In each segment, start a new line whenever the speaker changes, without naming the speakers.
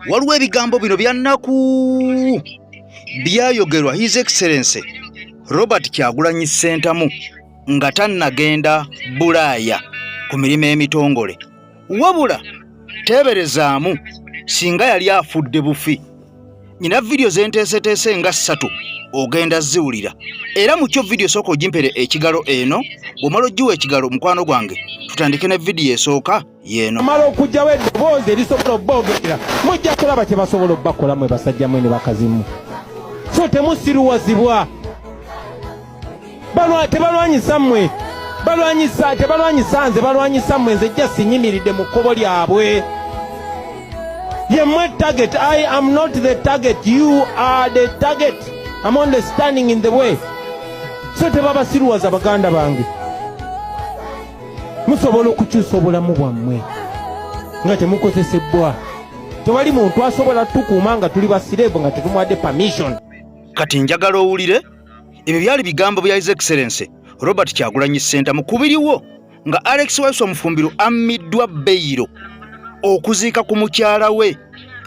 waliwo ebigambo bino byannaku byayogerwa His Excellency Robert Kyagulanyi Ssentamu nga tannagenda Bulaaya ku mirimu emitongole, wabula teeberezaamu singa yali afudde bufi. Nyina vidiyo zenteeseteese nga 3 ogenda ziwulira, era mu kyo vidiyo sooka ogimpere ekigalo eno, bw'omala oggiwa ekigalo mukwano gwange tutandike ne vidiyo esooka yeeno.
Amala okugyawo eddoboozi erisobola obboogera mujja kulaba kye basobola obbakola mwe basajja mwe ne bakazimu. So temusiruwazibwa, tebalwanyisa mmwe, tebalwanyisa nze, balwanyisa mmwe, nze jja sinyimiridde mu kkobo lyabwe. Yemwe target. I am not the target, you are the target. I'm only standing in the way. So tebabasiruwaza baganda bange, musobola okukyusa obulamu bwammwe nga temukozesebwa. Tewali muntu asobola tukuuma nga tuli basireevu nga tetumuwadde permission.
Kati njagala owulire ebyo byali bigambo bya His Excellency Robert Kyagulanyi Ssentamu kubiriwo nga Alex Waiswa Mufumbiro ammiddwa beyiro okuziika ku mukyala we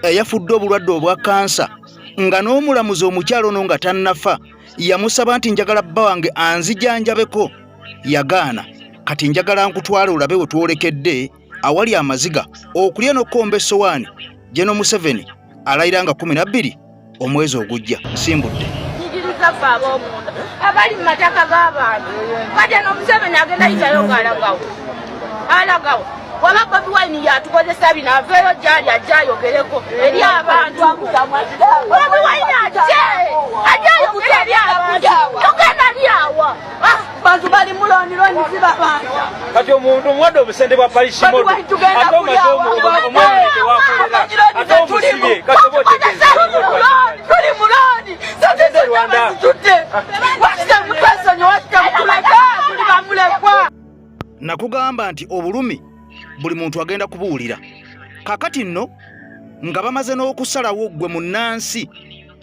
eyafudde obulwadde obwa kansa, nga n'omulamuzi omukyala ono nga tannafa yamusaba nti njagala bba wange anzijanjabeko, yagaana. Kati njagala nkutwale olabe we twolekedde awali amaziga okulya n'okkomba essowaani General Museveni alayira nga 12 omwezi ogujja. Simbudde
nyigiriza ffe ab'omunda abali mu mataka g'abantu kati no Museveni agenda yitayo ng'alagawo waba Bobi Wine yatukozesa bino aveeyo gyali ajja ayogereko eri abantu. Bobi Wine ajja ayogere eri abantu tugenda lyawa bantu bali mulonironi zibabanja.
Kati omuntu omuwadde obusente bwa parishimo ate omaze omwemulete wakolera ate omusibye kati oba
tuli muloni tutte wasita mutwesonyi wasita mutulaga tuli bamulekwa.
nakugamba nti obulumi buli muntu agenda kubuwulira. Kakati nno nga bamaze n'okusalawo gwe munnansi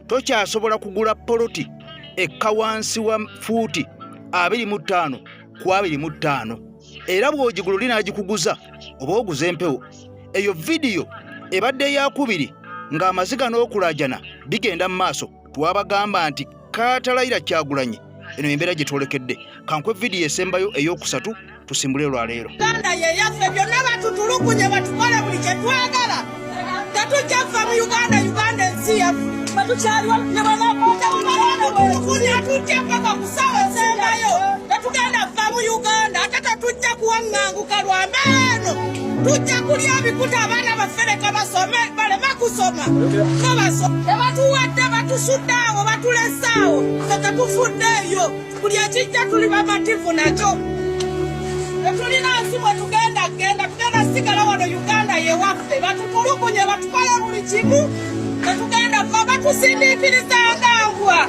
tokyasobola kugula poloti ekka wansi wa fuuti 25 ku 25, era bw'ogigula oli n'agikuguza oba oguza empewo. Eyo vidiyo ebadde yakubiri ng'amaziga n'okulaajana bigenda mu maaso. Twabagamba nti kaatalayira Kyagulanyi, eno embeera gye twolekedde. Kankwe vidiyo esembayo ey'okusatu tusimbule lwaleero.
Uganda ye yaffe byonna batutulukunye batukole buli kye twagala. Tetujja kuva mu Uganda ensi yaffe. Batukyaliwa ne banakoota bwefunya tujja paka ku ssaawa esembayo. Tetugenda kuva mu Uganda ate tetujja kuwaŋŋanguka lwambe eno. Tujja kulya ebikuta abaana baffe leka basome baleme kusoma. Tebatuwadde batusudde awo batulese awo. Ffe tetufuddeeyo. Buli ekijja tuli bamativu nakyo. Tulina nsi bwe tugenda sigala wano Uganda ye waffe batutulukunye batukole buli kimu tetugenda kuva batusindiikirizanga ngwa.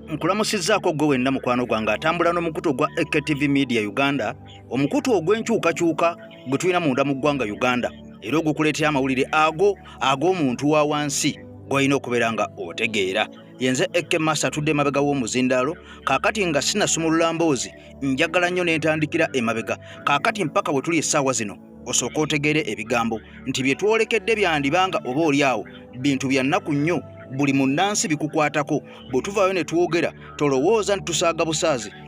Nkulamusizzaako gwe wenna mukwano gwange atambula n'omukutu gwa AKTV Media Uganda, omukutu ogw'enkyukakyuka gwe tulina munda mu ggwanga Uganda, era ogukuleetera amawulire ag'omuntu wa wansi gw'olina okubeera nga otegeera. Yenze Ekke Masa tudde emabega w'omuzindaalo, kaakati nga sinasumulula mboozi njagala nnyo n'entandikira emabega. Kaakati mpaka bwe tuli essaawa zino osooka otegeere ebigambo nti bye twolekedde byandibanga oba oli awo bintu bya nnaku nnyo, buli munnansi bikukwatako. Bwe tuvaayo ne twogera tolowooza nti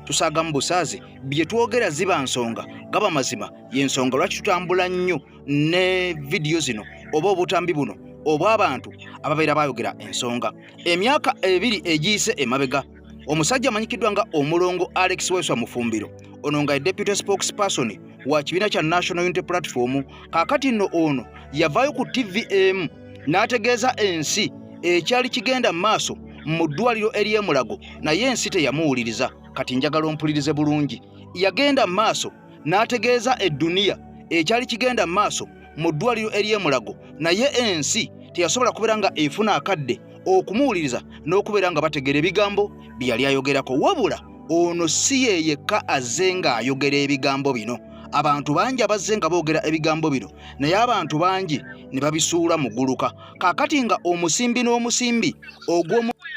tusaaga mu busaazi. Bye twogera ziba nsonga, gaba mazima. Y'ensonga lwaki tutambula nnyo ne vidiyo zino oba obutambi buno obw'abantu ababeera bayogera ensonga. Emyaka 2 egiyise emabega, omusajja amanyikiddwa nga omulongo Alex Waiswa Mufumbiro, ono nga deputy spokesperson wa kibiina kya National Unity Platform, kaakati nno ono yavaayo ku TVM n'ategeeza ensi ekyali kigenda maaso mu ddwaliro ery'e-Mulago, naye ensi teyamuwuliriza. Kati njagala ompulirize bulungi. Yagenda maaso n'ategeeza edduniya ekyali kigenda maaso mu ddwaliro ery'e-Mulago, naye ensi teyasobola kubeera nga efuna akadde okumuwuliriza n'okubeera nga bategeera ebigambo bye yali ayogerako. Wabula ono si ye yekka azze nga ayogera ebigambo bino. Abantu bangi abazze nga boogera ebigambo bino, naye abantu bangi ne babisuula mu gguluka. Kaakati nga omusimbi n'omusimbi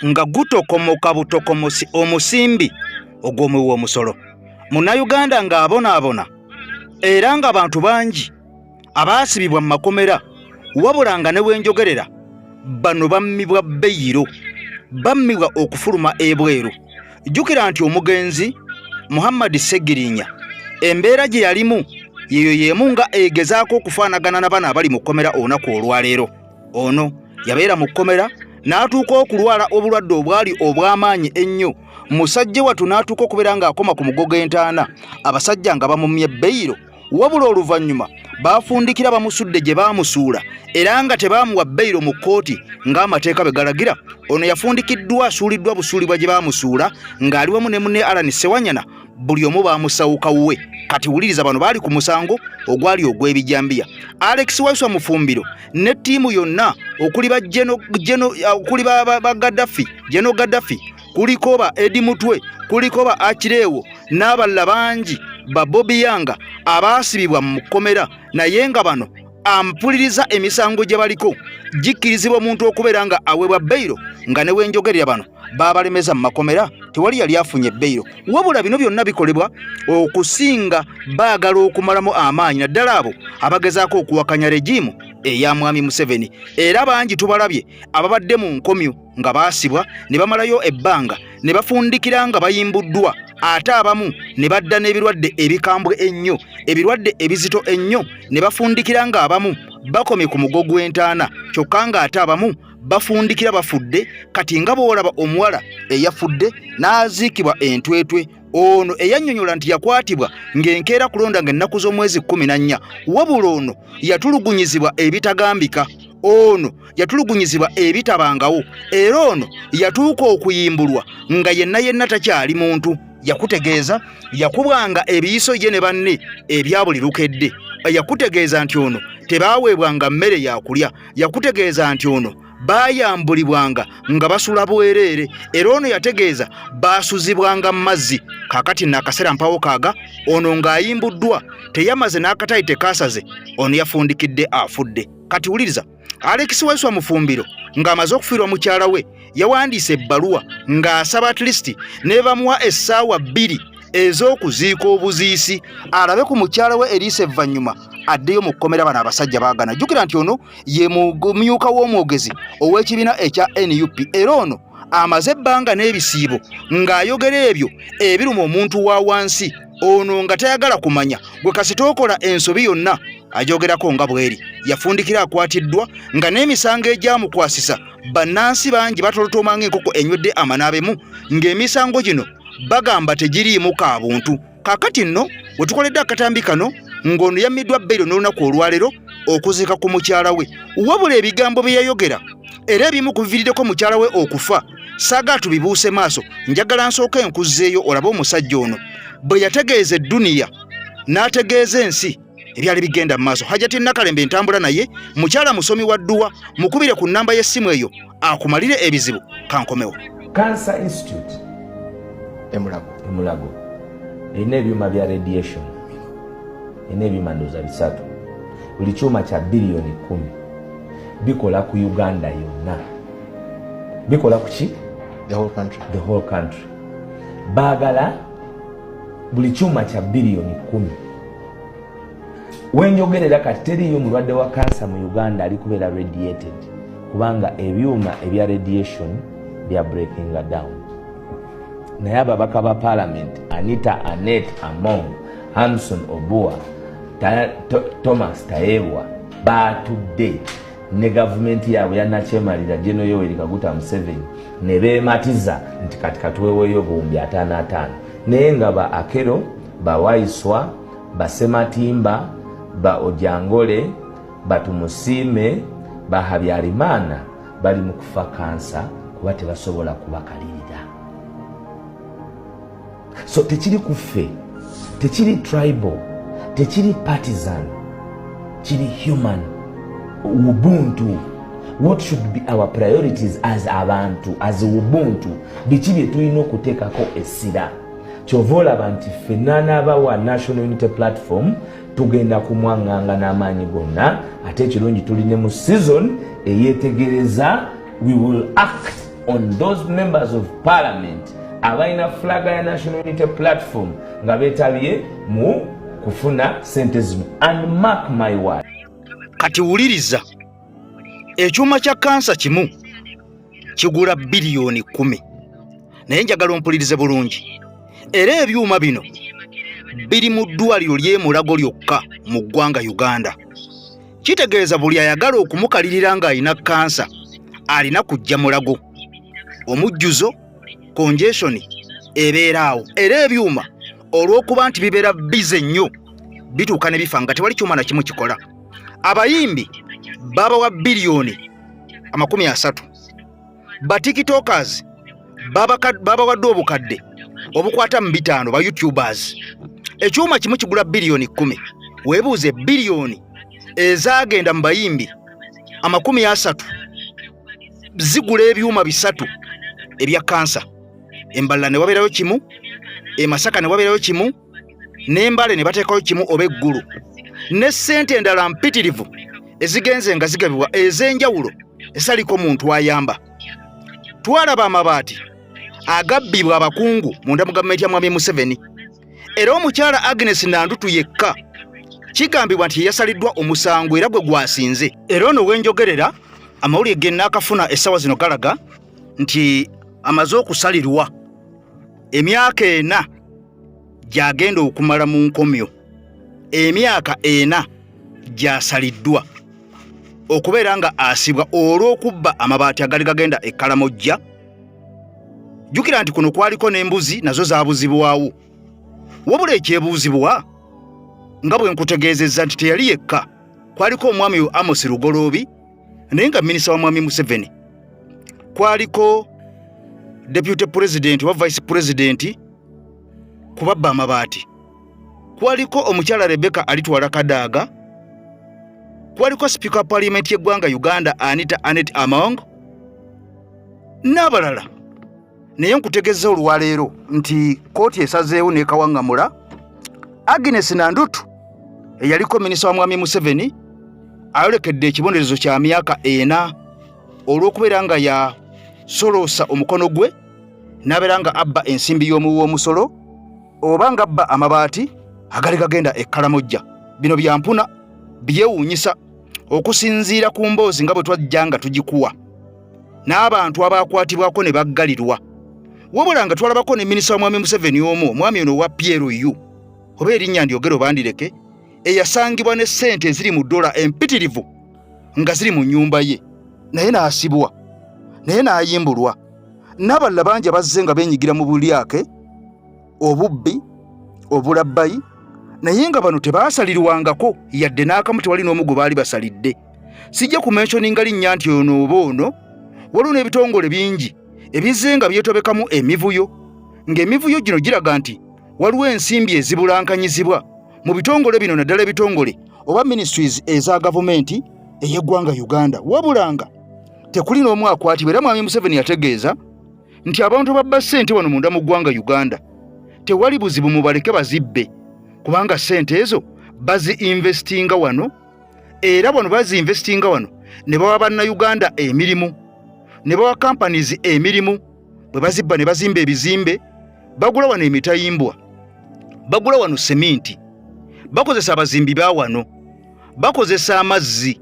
nga gutokomoka butokomosi omusimbi ogw'omuwi w'omusolo. Munnayuganda ng'abonaabona era ng'abantu bangi abaasibibwa mu makomera wabula nga ne wenjogerera bano bammibwa beyiro, bammibwa okufuluma ebweru. Jjukira nti omugenzi Muhammad Segirinya embeera gye yalimu yeyo yemu nga egezaako okufaanagana na bano abali mu kkomera olunaku olwaleero. Ono yabeera mu kkomera n'atuuka okulwala obulwadde obwali obw'amaanyi ennyo. Musajja wattu n'atuuka okubeera ng'akoma ku mugogo entaana, abasajja nga bamumye beyiro, wabula oluvannyuma baafundikira bamusudde gye baamusuula era nga tebaamuwa beyiro mu kkooti ng'amateeka bwe galagira. Ono yafundikiddwa asuuliddwa busuulibwa gye baamusuula ng'ali wamu ne munne Alan Sewanyana, buli omu baamusawuka wuwe. Kati wuliriza, bano baali ku musango ogwali ogw'ebijambiya. Alex Waiswa Mufumbiro ne ttiimu yonna okuli ba Gaddafi, Geno Gaddafi, kuliko ba Edi Mutwe, kuliko ba Akireewo n'abalala bangi ba Bobby Yanga abaasibibwa mu kkomera, naye nga bano ampuliriza emisango gye baliko gikkirizibwa omuntu okubeera nga aweebwa beyiro, nga ne wenjogerera bano baabalemeza mu makomera tewali yali afunye beyiro. Wabula bino byonna bikolebwa okusinga baagala okumalamu amaanyi naddala abo abagezaako okuwakanya regimu eya Mwami Museveni. Era bangi tubalabye ababadde mu nkomyo nga baasibwa ne bamalayo ebbanga ne bafundikira nga bayimbuddwa, ate abamu ne badda n'ebirwadde ebikambwe ennyo, ebirwadde ebizito ennyo, ne bafundikira nga abamu bakomye ku mugo gw'entaana, kyokka nga ate abamu bafundikira bafudde. Kati nga bw'olaba omuwala eyafudde n'aziikibwa entwetwe, ono eyannyonnyola nti yakwatibwa ng'enkeera kulonda ng'ennaku z'omwezi 14, wabula ono yatulugunyizibwa ebitagambika, ono yatulugunyizibwa ebitabangawo, era ono yatuuka okuyimbulwa nga yenna takyali muntu. Yakutegeeza yakubwanga ebiyiso ye ne banne ebya buli lukedde. Yakutegeeza nti ono tebaaweebwanga mmere yakulya. Yakutegeeza nti ono baayambulibwanga nga basula bwereere, era ono yategeeza baasuzibwanga mu mazzi. Kaakati n'akaseera mpawo kaaga, ono ng'ayimbuddwa teyamaze n'akatayi tekaasaze, ono yafundikidde afudde. Kati wuliriza, Alex Waiswa Mufumbiro ng'amaze okufiirwa mukyala we yawandiise ebbaluwa ng'asaba at least ne bamuwa essaawa 2 ez'okuziika obuziisi alabe ku mukyala we Elisa Evvannyuma addeyo mu kkomera bano abasajja baagana. Jjukira nti ono ye mumyuka w'omwogezi ow'ekibiina ekya NUP, era ono amaze ebbanga n'ebisiibo ng'ayogera ebyo ebiruma omuntu wa wansi. Ono nga tayagala kumanya gwe kasita okola ensobi yonna ajogerako nga bweri. Yafundikira akwatiddwa nga n'emisango egyamukwasisa bannansi bangi batolotomanga enkoko enywedde amanaabemu, ng'emisango gino bagamba tegiriimu ka buntu. Kaakati nno we tukoledde akatambi kano ng'ono yammiddwa beyiro n'olunaku olwaleero okuziika ku mukyala we, wabula ebigambo bye yayogera era ebimu kuviiriddeko mukyala we okufa saga tubibuuse maaso. Njagala nsooke enkuzzeeyo olabe omusajja ono bwe yategeeza edduniya n'ategeeza ensi ebyali bigenda mu maaso. Hajati Nakalembe entambula naye mukyala musomi wa dduwa, mukubire ku nnamba y'essimu eyo akumalire ebizibu. Kankomewo.
Cancer Institute Emulago erina ebyuma bya radiation, erina ebyuma ndooza 3, buli kyuma kya biliyoni 10, bikola ku Uganda yonna. Bikola ku ki? The whole country. Baagala buli kyuma kya biliyoni 10. Wenjogerera kati teriyo mulwadde wa kansa mu Uganda ali kubeera radiated, kubanga ebyuma ebya radiation bya breaking down. Naye ababaka ba parliament Anita Anet Among, Hamson Obua, Thomas Tayebwa batudde ne gavumenti yaabwe yanakyemalira General Yoweri Kaguta Museveni ne beematiza nti kati katuweeweeyo buwumbi 55. Naye nga ba Akero, ba Waiswa, ba Sematimba, ba Ojangole, ba Tumusiime, ba Habyarimana bali mu kufa kansa kuba tebasobola kubakalirira. So tekiri kuffe, tekiri tribal, tekiri partisan, kiri human. Ubuntu. What should be our priorities as abantu, as Ubuntu? Biki bye tulina okuteekako essira. Kyova olaba nti ffenna n'abawa National Unity Platform tugenda kumwaŋŋanga n'amaanyi gonna, ate ekirungi tuli mu season eyeetegereza. We will act on those members of parliament abalina flaga ya National Unity Platform nga beetabye mu kufuna sente zino. And mark my word,
kati wuliriza ekyuma kya kansa kimu kigula biliyoni 10 naye njagala ompulirize bulungi era ebyuma bino biri mu ddwaliro ly'emulago lyokka mu ggwanga Uganda. Kitegeeza buli ayagala okumukalirira ng'alina kansa alina kujja mulago. Omujjuzo congestion ebeeraawo era ebyuma olw'okuba nti bibeera bize nnyo bituuka ne bifa nga tewali kyuma na kimu kikola. Abayimbi babawa biliyoni 30. Batikitokers babawadde obukadde obukwata mu 5 ba YouTubers. Ekyuma kimu kigula biliyoni 10. Weebuuze biliyoni ezaagenda mu bayimbi 30 zigula ebyuma 3 ebya kansa. Embala ne wabeerayo kimu, Masaka ne wabeerayo kimu, n'Embale ne bateekayo kimu oba eggulu. Ne ssente endala mpitirivu ezigenze nga zigabibwa ez'enjawulo esaliko muntu ayamba. Twalaba amabaati agabbibwa abakungu munda mu gavumenti ya Mwami Museveni. Era omukyala Agnes Nandutu yekka kigambibwa nti yasaliddwa omusango era gwe gwasinze. Era ono wenjogerera amawulire ge nnaakafuna essaawa zino galaga nti amaze okusalirwa emyaka 4 gy'agenda okumala mu nkomyo. Emyaka 4 gy'asaliddwa okubeera nga asibwa olw'okubba amabaati agali gagenda e Kalamojja. Jjukira nti kuno kwaliko n'embuzi nazo zaabuzibwawo. Wabula ekyebuuzibwa nga bwe nkutegeezezza nti teyali yekka, kwaliko omwami Amos Lugoloobi naye nga minisita wa Mwami Museveni, kwaliko deputy president wa vice president kubabba amabaati, kwaliko omukyala Rebecca alitwala Kadaaga, kwaliko speaker wa parliament y'eggwanga Uganda Anita Anet Among n'abalala. Naye nkutegeeza olwaleero nti kooti esazeewo n'ekawaŋŋamula Agnes Nandutu eyaliko minisita wa Mwami Museveni ayolekedde ekibonerezo kya myaka 4 olw'okubeera nga yasoloosa omukono gwe n'abeera nga abba ensimbi y'omuwi w'omusolo oba nga abba amabaati agali gagenda e Kalamojja. Bino byampuna byewuunyisa okusinziira ku mboozi nga bwe twajja nga tugikuwa n'abantu abaakwatibwako ne baggalirwa. Wabula nga twalabako ne minisita wa Mwami Museveni omu, omwami ono wa PRU oba erinnya ndyogero bandireke, eyasangibwa ne ssente eziri mu $, empitirivu nga ziri mu nnyumba ye, naye n'asibwa, naye n'ayimbulwa. N'abalala bangi abazze nga beenyigira mu bulyake, obubbi, obulabbayi, naye nga bano tebaasalirwangako yadde n'akamu tewali n'omu gwe baali basalidde. Sijja kumentioninga linnya nti ono oba ono, waliwo n'ebitongole bingi ebizze nga byetobekamu emivuyo, ng'emivuyo gino giraga nti waliwo ensimbi ezibulankanyizibwa mu bitongole bino, naddala ebitongole oba ministries eza gavumenti ey'eggwanga Uganda. Wabulanga tekuli n'omu akwatibwa. Era Mwami Museveni yategeeza nti abantu babba ssente wano munda mu ggwanga Uganda tewali buzibu mubaleke bazibbe, kubanga ssente ezo bazi-investinga wano, era wano bazi-investinga wano ne bawa bannayuganda emirimu, ne bawa companies emirimu. Bwe bazibba ne bazimba ebizimbe, bagula wano emitayimbwa, bagula wano seminti, bakozesa abazimbi ba wano, bakozesa amazzi,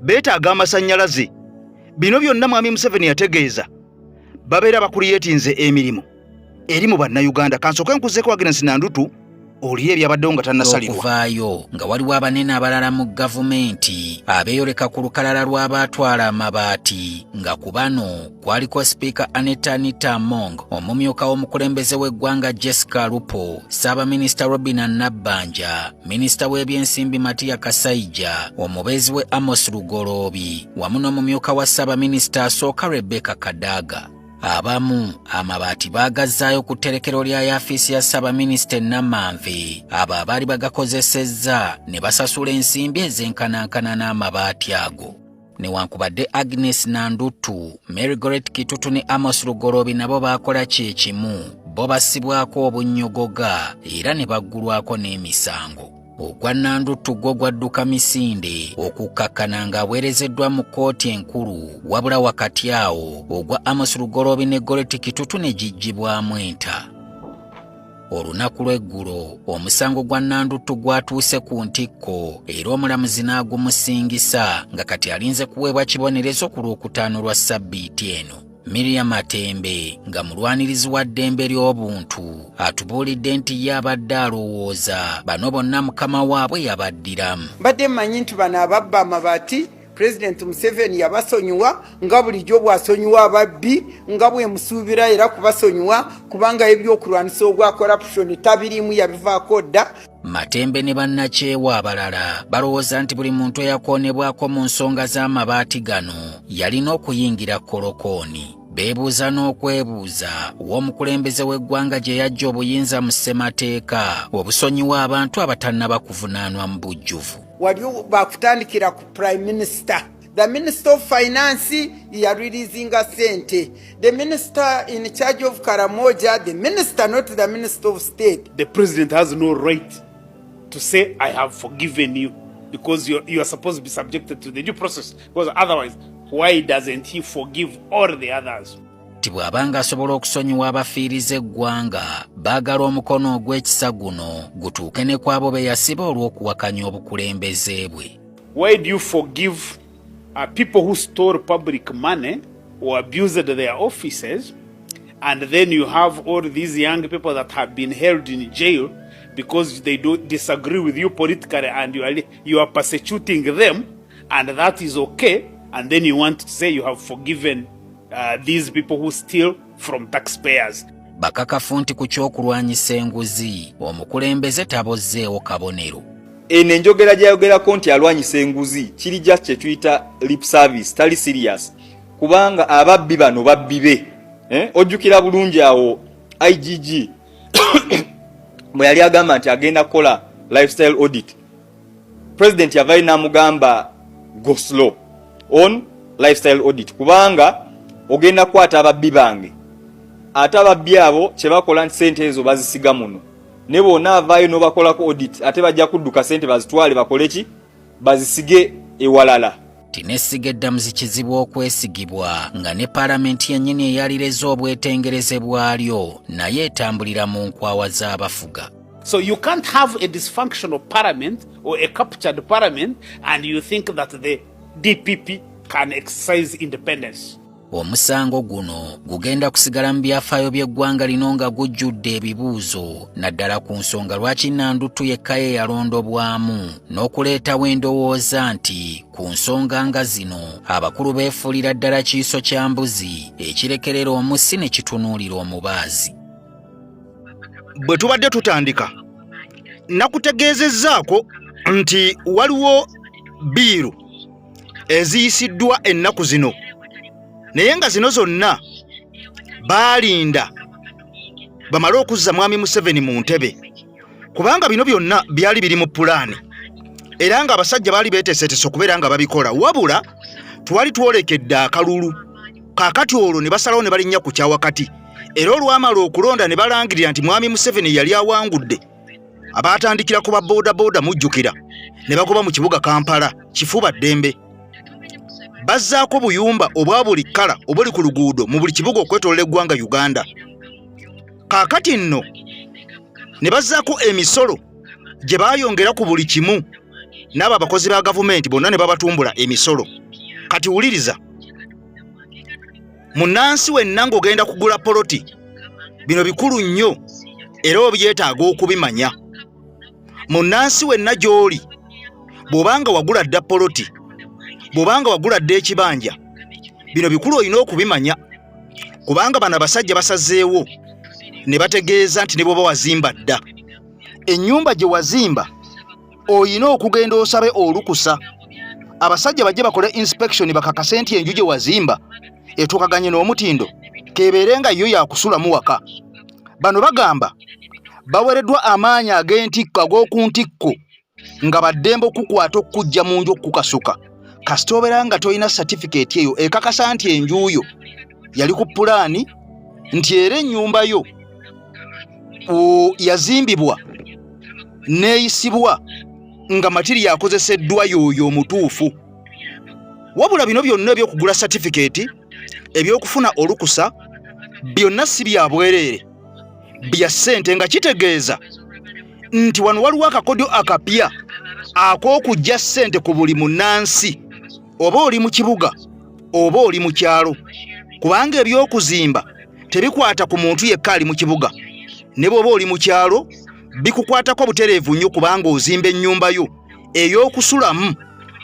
beetaaga amasannyalaze. Bino byonna Mwami Museveni yategeeza babeera bakuliyetinze emirimu eri mu bannayuganda. Kansooke nkuzeeko Agnes Nandutu oliyo ebyabaddewo nga tannasalirwa.
Okuvaayo nga waliwo abanene abalala mu gavumenti abeeyoleka ku lukalala lw'abaatwala amabaati, nga ku bano kwaliko sipiika Anita Among, omumyuka w'omukulembeze w'eggwanga Jessica Lupo, Ssaabaminisita Robinah Nabbanja, minisita w'ebyensimbi Matiya Kasaija, omubeezi we Amos Lugoloobi, wamu n'omumyuka wa Ssaabaminisita asooka Rebecca Kadaaga. Abamu amabaati baagazzaayo ku tterekero lya yafisi ya Ssaabaminisita Namanve, abo abaali bagakozesezza ne basasula ensimbi ezenkanankana n'amabaati ago. Newankubadde Agnes Nandutu, Margaret Kitutu ne Amos Lugoloobi nabo baakola kyekimu, bo bassibwako obunnyogoga era ne baggulwako n'emisango. Ogwa Nandutu gwo gwadduka misinde okukkakkana ng'aweerezeddwa mu kkooti enkulu, wabula wakati awo ogwa Amos Lugoloobi ne Goretti Kitutu ne giggyibwamu enta. olunaku lw'eggulo omusango gwa Nanduttu gwatuuse ku ntikko era omulamuzi n'agumusingisa nga kati alinze kuweebwa kibonerezo ku Lwokutaano lwa ssabbiiti eno. Miriam Matembe nga mulwanirizi wa ddembe ly'obuntu atubuulidde nti ye abadde alowooza bano bonna mukama waabwe yabaddiramu.
Mbadde mmanyi nti bano ababba amabaati President Museveni yabasonyiwa nga bulijjo bw'asonyiwa ababbi nga bwe musuubira era kubasonyiwa kubanga ebyokulwanisa ogwa corruption tabirimu yabivaako dda.
Matembe ne bannakyewa abalala balowooza nti buli muntu eyakoonebwako mu nsonga z'amabaati gano yalina okuyingira kolokooni. Beebuuza n'okwebuuza w'omukulembeze w'eggwanga gye yajja obuyinza mu ssemateeka obusonyiwa abantu abatannaba kuvunaanwa mu bujjuvu.
Wali bakutandikira ku Prime Minister. The Minister of Finance yareleasinga sente. The Minister in charge of Karamoja, the Minister, not the Minister of State.
The President has no right to say, I have forgiven you, because you are supposed to be subjected to the due process. Because otherwise, why doesn't he forgive all the others?
Tibwabanga asobola okusonyiwa abafiiriza eggwanga baagala omukono ogw'ekisa guno gutuuke ne kwabo be yasiba olw'okuwakanya obukulembeze bwe.
Why do you forgive people who stole public money or abused their offices, and then you have all these young people that have been held in jail because they don't disagree with you politically and you are persecuting them, and that is okay, and then you want to say you have forgiven these people who steal from taxpayers.
Bakakafu nti ku kyokulwanyisa enguzi omukulembeze tabozzeewo kabonero.
Eno enjogera gy'ayogerako nti alwanyisa enguzi kiri just kye tuyita lip service, tali serious, kubanga ababbi bano babbi be. Ojjukira bulungi awo IGG bwe yali agamba nti agenda kukola lifestyle audit. President yavayo n'amugamba go slow on lifestyle audit kubanga ogenda kukwata ababbi bange. Ate ababbi abo kye bakola nti sente ezo bazisiga muno. Ne bonna avaayo n'obakolako audit ate bajja kudduka sente bazitwale bakole ki? Bazisige ewalala.
Tinesiga eddamu zikizibu okwesigibwa nga ne Paalamenti yennyini eyalireza obwetengereze bwalyo naye etambulira mu nkwawa z'abafuga.
So you can't have a dysfunctional parliament or a captured parliament and you think that the DPP can exercise independence.
Omusango guno gugenda kusigala mu byafaayo by'eggwanga lino nga gujjudde ebibuuzo naddala ku nsonga lwaki Nanduttu yekka ye yalondobwamu n'okuleetawo endowooza nti ku nsonga nga zino abakulu beefuulira ddala kiiso kya mbuzi ekirekerera omussi ne kitunuulira omubaazi.
Bwe tubadde tutandika nakutegeezezzaako nti waliwo biiru eziyisiddwa ennaku zino, naye nga zino zonna baalinda bamale okuzza mwami Museveni mu ntebe, kubanga bino byonna byali biri mu pulaani era nga abasajja baali beeteeseteese okubeera nga babikola, wabula twali twolekedde akalulu. Kaakati olwo ne basalawo ne balinnya ku kyawakati, era olwamala okulonda ne balangirira nti mwami Museveni yali awangudde. Abaatandikira ku babooda mujjukira ne bagoba mu kibuga Kampala kifuba ddembe. Bazzaako buyumba obwa buli kkala obuli ku luguudo mu buli kibuga okwetolola eggwanga Uganda. Kaakati nno ne bazzaako emisolo gye baayongera ku buli kimu, n'abo abakozi ba gavumenti bonna ne babatumbula emisolo. Kati wuliriza, munnansi wenna ng'ogenda kugula poloti, bino bikulu nnyo era obyetaaga okubimanya. Munnansi wenna gy'oli bw'obanga wagula dda poloti, bw'obanga wagula dda ekibanja, bino bikulu olina okubimanya, kubanga bano abasajja basazeewo ne bategeeza nti ne bw'oba wazimba dda ennyumba gye wazimba olina okugenda osabe olukusa. Abasajja bajje bakole inspection bakakase nti enju gye wazimba etuukaganye n'omutindo kebeere nga yo yakusulamu waka. Bano bagamba bawereddwa amaanyi ag'entikko ag'oku ntikko nga baddembe okukwata okujja mu nju okukasuka. Kasita obeera nga tolina certificate eyo ekakasa nti enju yo yali ku pulaani, nti era ennyumba yo yazimbibwa neeyisibwa nga matiri yakozeseddwa yoyo omutuufu. Wabula bino byonna ebyokugula certificate, ebyokufuna olukusa, byonna si bya bwereere. bya ssente nga kitegeeza nti wano waliwo akakodyo akapya ak'okujja ssente ku buli munnansi oba oli mu kibuga oba oli mu kyalo kubanga ebyokuzimba tebikwata ku muntu yekka ali mu kibuga ne bw'oba oli mu kyalo bikukwatako butereevu nnyo kubanga ozimba ennyumba yo ey'okusulamu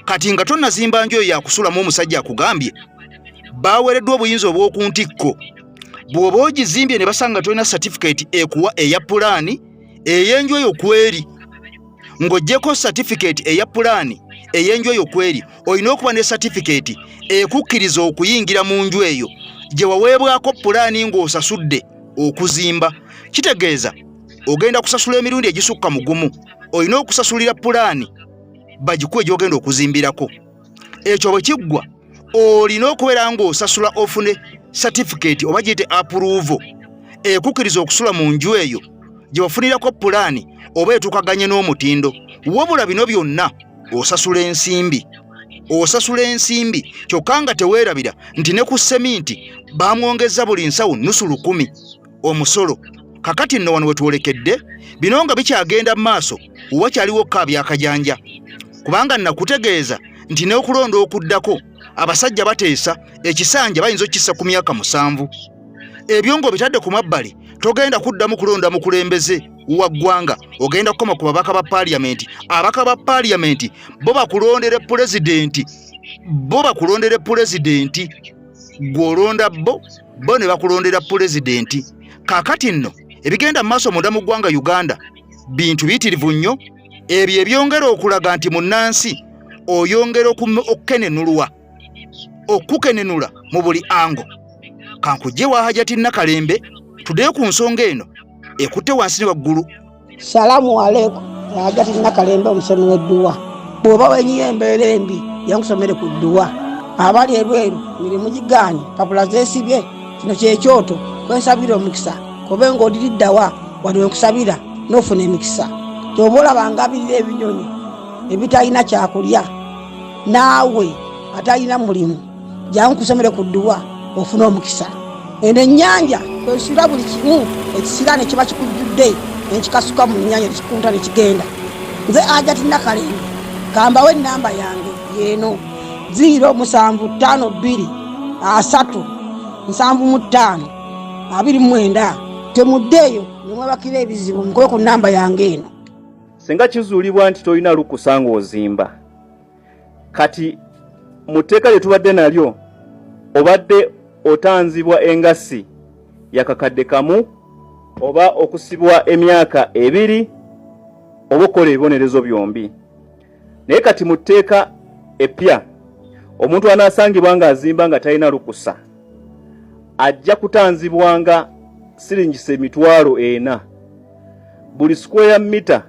kati nga tonnazimba nju eyo yakusulamu omusajja akugambye baaweereddwa obuyinza obw'oku ntikko bw'oba ogizimbye ne basanga tolina certificate ekuwa eya pulaani ey'enju eyo kweri ng'oggyeko certificate eya pulaani ey'enju eyo kweri olina okuba ne certificate ekukkiriza okuyingira mu nju eyo gye waweebwako pulaani ng'osasudde okuzimba kitegeeza ogenda kusasula emirundi egisukka mu gumu olina okusasulira pulaani bagikuwe gy'ogenda okuzimbirako ekyo bwe kiggwa olina okubeera ng'osasula ofune certificate oba giyite approval ekukkiriza okusula mu nju eyo gye wafunirako pulaani oba etukaganye n'omutindo wabula bino byonna osasula ensimbi kyokka nga teweerabira nti ne ku seminti baamwongeza buli nsawo nusu 100 omusolo kakati nno wano wetwolekedde bino nga bikyagenda mu maaso wakyaliwo kabyakajanja kubanga nakutegeeza nti n'okulonda okuddako abasajja bateesa ekisanja bayinza okukissa ku myaka 7 ebyo ng'obitadde ku mabbali togenda kuddamu kulonda mukulembeze wa ggwanga ogenda kukoma ku babaka ba paaliyamenti abaka ba paaliyamenti bo bakulondere pulezidenti gw'olonda bo ne bakulondera pulezidenti kaakati nno ebigenda mu maaso munda mu ggwanga Uganda bintu biyitirivu nnyo ebyo ebyongera okulaga nti munnansi oyongera okukenenula mu buli ango kankujje wa Hajati Nakalembe tuddeyo ku nsonga eno ekutte wansi ne waggulu.
Salamu alaikum Hajati Nakalembe omusomi w'edduwa bw'oba wenyiyo embeera embi yankusomere ku dduwa abali ebweru mirimu gigaanye papula zeesibye kino kyekyoto kwensabira omukisa kobe ng'odiriddawa wali wenkusabira n'ofuna emikisa ky'oba olabanga abirira ebinyonyi ebitalina kyakulya naawe atalina mulimu jangu kusomere ku dduwa ofuna omukisa eno ennyanja kwesira buli kimu ekisira ne kiba kikujjudde nekikasuka mu nnyanja nekikunta nekigenda nze Hajati Nakalembe kambawo ennamba yange yeeno 075237529 temuddeeyo nemwebakira ebizibu nkoye ku nnamba yange eno.
Singa kizuulibwa nti tolina lukusa ng'ozimba kati mu tteeka lye tubadde nalyo obadde otanzibwa engassi yakakadde kamu oba okusibwa emyaka 2 oba okola ebibonerezo byombi naye kati mu tteeka epya omuntu anaasangibwa ng'azimba nga talina lukusa ajja kutanzibwanga siringise emitwalo 4 buli square mita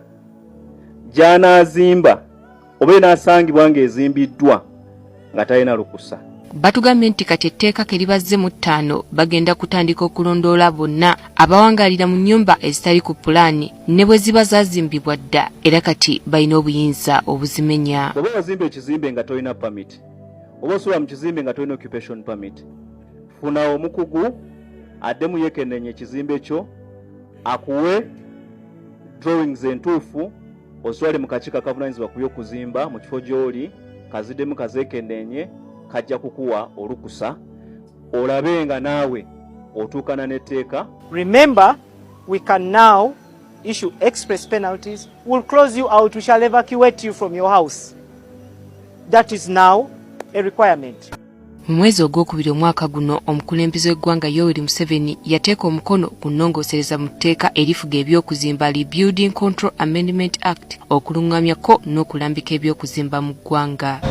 gy'anaazimba oba enaasangibwa ng'ezimbiddwa nga talina lukusa.
Batugambye nti kati etteeka ke libazze mu 5 bagenda kutandika okulondoola bonna abawangalira mu nnyumba ezitali ku pulaani ne bwe ziba zaazimbibwa dda era kati balina obuyinza obuzimenya.
Oba wazimba ekizimbe nga tolina permit oba osula mu kizimbe nga tolina occupation permit funa omukugu addemu yeekennenya ekizimbe kyo akuwe drawings entuufu oswale mu kakiiko akavunaanyizibwa ku by'okuzimba mu kifo gy'oli kaziddemu kazeekennenye kajja kukuwa olukusa olabe nga naawe otuukana n'etteeka.
Remember, we can now issue express penalties. We'll close you out. We shall evacuate you from your house. That is now a requirement.
Mu mwezi ogwokubiri omwaka guno omukulembeze w'eggwanga Yoweri Museveni yateeka omukono ku nnongoosereza mu tteeka erifuga ebyokuzimba Rebuilding Control Amendment Act okuluŋŋamyako n'okulambika ebyokuzimba mu ggwanga.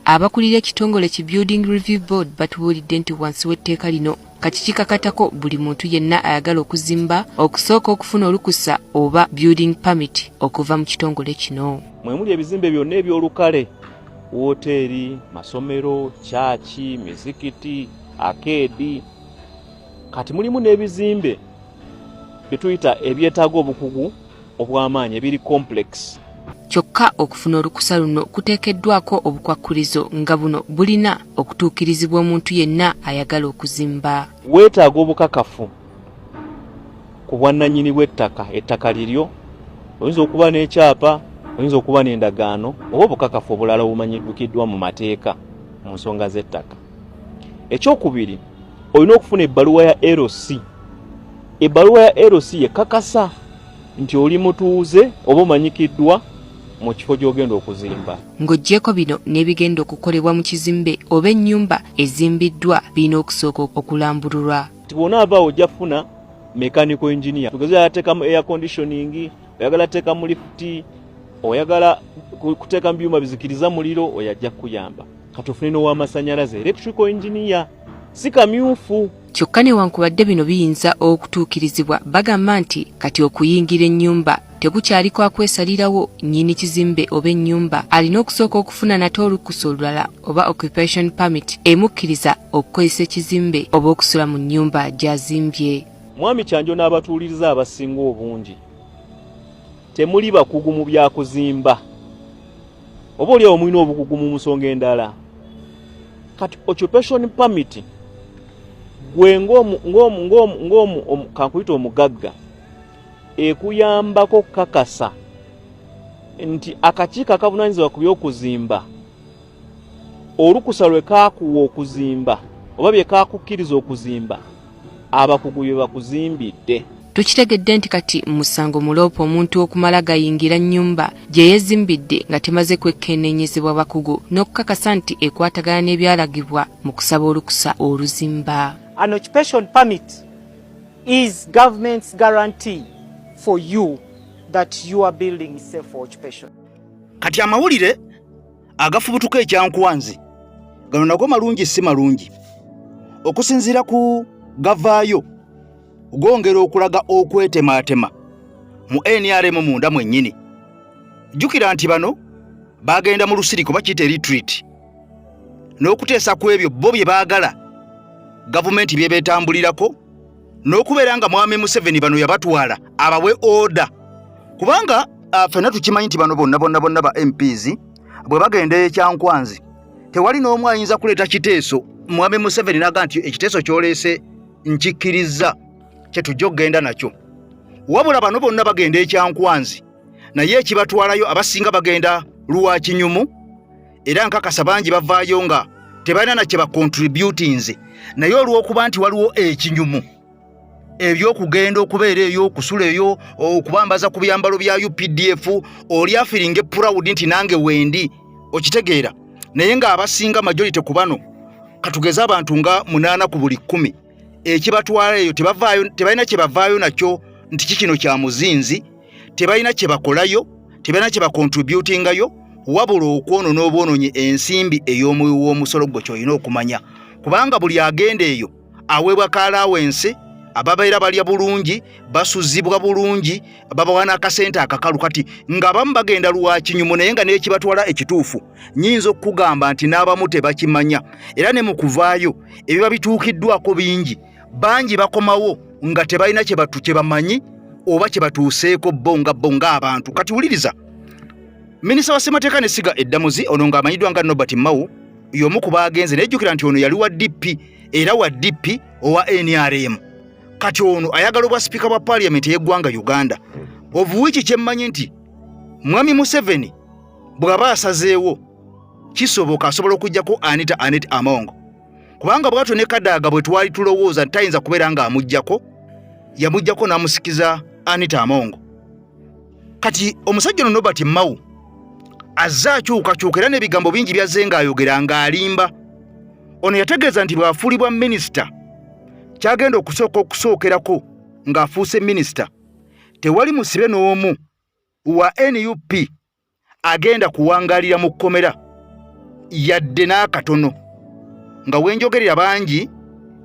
Abakulira ekitongole ki Building Review Board batubuulidde nti wansi w'etteeka lino kati kikakatako buli muntu yenna ayagala okuzimba okusooka okufuna olukusa oba building permit okuva mu kitongole kino.
Mwe muli ebizimbe byonna ebyolukale woteeri, masomero, chachi, mizikiti, akeedi. Kati mulimu n'ebizimbe bituyita ebyetaaga obukugu obw'amaanyi ebiri complex.
Kyokka okufuna olukusa luno kuteekeddwako obukwakkulizo nga buno bulina okutuukirizibwa omuntu yenna ayagala okuzimba.
Weetaaga obukakafu
ku bwannannyini bw'ettaka, ettaka liryo, oyinza okuba n'ekyapa, oyinza okuba n'endagaano oba obukakafu obulala obumanyiddwakiddwa mu mateeka mu nsonga z'ettaka. Ekyokubiri, olina okufuna ebbaluwa ya LC. Ebbaluwa ya LC ekakasa nti oli mutuuze oba omanyikiddwa mu kifo gy'ogenda okuzimba.
Ng'oggyeko bino n'ebigenda okukolebwa mu kizimbe oba ennyumba ezimbiddwa birina okusooka okulambululwa.
Tibona avaawo ojja kufuna mechanical engineer. Tugeze yateekamu air conditioning, oyagala teekamu lift, oyagala kuteeka mu byuma bizikiriza muliro, oyajja kuyamba. Katufune n'ow'amasannyalaze, electrical engineer, si kamyufu.
Kyokka newankubadde bino biyinza okutuukirizibwa, bagamba nti kati okuyingira ennyumba tekukyaliko akwesalirawo nnyini kizimbe oba ennyumba alina okusooka okufuna nate olukusa olulala oba occupation permit emukkiriza okukozesa ekizimbe oba okusula mu nnyumba gy'azimbye.
Mwami Kyanjo n'abatuuliriza abasinga obungi, temuli bakugu mu byakuzimba, oba oli omulina obukugu mu nsonga endala. Kati occupation permit gwe ng'omu kankuyita omugagga ekuyambako kakasa nti akakiiko akavunaanyizibwa ku by'okuzimba olukusa lwe kaakuwa okuzimba oba bye kaakukkiriza okuzimba abakugu bye bakuzimbidde.
Tukitegedde nti kati musango muloopa omuntu okumala gayingira nnyumba gye yeezimbidde nga temaze kwekkennenyezebwa bakugu n'okukakasa nti ekwatagana n'ebyalagibwa mu kusaba olukusa oluzimba.
An occupation permit is government's guarantee for you that your building is safe for occupation.
Kati amawulire agafubutuka ekyankwanzi gano nago malungi si malungi. Okusinziira ku gavaayo gwongera okulaga okwetemaatema mu NRM munda mwennyini. Jjukira nti bano bagenda mu lusiriko bakiyita retreat n'okuteesa ku ebyo bo bye baagala gavumenti bye beetambulirako n'okubeera nga Mwami Museveni bano yabatwala abawe order. Kubanga ffenna tukimanyi nti bano bonna ba MPs bwe bagenda ekyankwanzi tewali n'omu ayinza kuleeta kiteeso Mwami Museveni n'aga nti ekiteeso kyoleese nkikkiriza kye tujja okugenda nakyo. Wabula bano bonna bagenda ekyankwanzi naye ekibatwalayo abasinga bagenda Lwakinyumu, era nkakasa bangi bavaayo nga tebalina na kye bacontributinze naye olw'okuba nti waliwo ekinyumu ebyokugenda okubeera eyo okusula eyo okubambaza ku byambalo bya UPDF oli afiringe proud nti nange wendi okitegeera. Naye nga abasinga majority ku bano katugeza abantu nga 8 ku buli 10 ekibatwala eyo tebalina kye bavaayo nakyo nti kikino kya muzinzi, tebalina kye bakolayo, tebalina kye bacontributingayo, wabula okwonoona obwonoonyi ensimbi ey'omusolo gwo ky'olina okumanya. Kubanga buli agenda eyo aweebwa kalawense, ababeera balya bulungi, basuzibwa bulungi, babawa n'akasente akakalu. Kati ng'abamu bagenda Lwakinyumu naye nga n'ekibatwala ekituufu nnyinza okukugamba nti n'abamu tebakimanya. Era ne mu kuvaayo ebiba bituukiddwako bingi, bangi bakomawo nga tebalina kye bamanyi oba kye batuuseeko bo nga abantu. Kati wuliriza, Minisita wa Ssemateeka ne Siga Eddamuzi ono ng'amanyiddwa nga Nobert Mao y'omu ku baagenze, nejjukira nti ono yali wa DP era wa DP owa NRM. Kati ono ayagala obwa Sipiika bwa Parliament y'eggwanga Uganda. Ovuwiki kyemmanyi nti Mwami Museveni bw'aba asazeewo kisoboka asobola okuggyako Anita Among. Kubanga bwatyo ne Kadaga bwe twali tulowooza tayinza kubeera nga amuggyako, yamuggyako n'amusikiza Anita Among. Kati omusajja ono Nobert Mao azza akyukakyuka era n'ebigambo bingi byazze ng'ayogera ng'alimba. Ono yategeeza nti bw'afuulibwa minisita kyagenda okusookerako ng'afuuse minisita tewali musibe n'omu wa NUP agenda kuwangaalira mu kkomera yadde n'akatono. Nga wenjogerera bangi